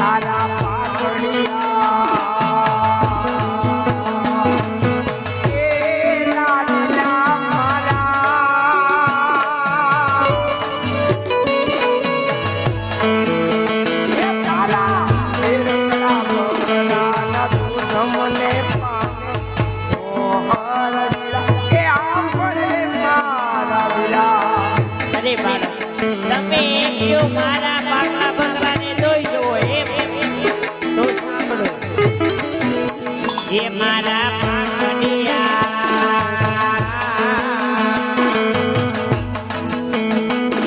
તારા પાઘડિયા મારા પાકલા બકરાને દોઈ જવો એમ તો સાંભળો એ મારા પાકડિયા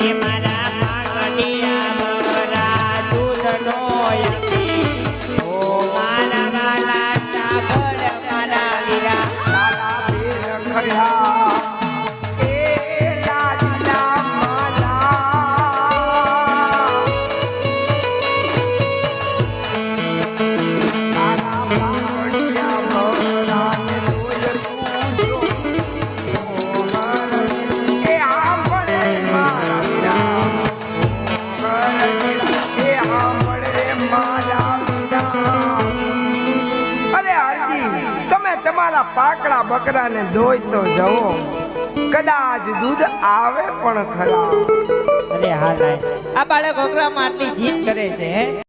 એ મારા પાકડિયા બકરા દૂધનો ઓ મારા વાલા સાંભળ મારા વીરા તારા વીર ખડ્યા પાકડા બકરાને દોઈ તો જવો કદાચ દૂધ આવે પણ ખરા. અરે હા આ બાળક છોકરામાં આટલી જીદ કરે છે હે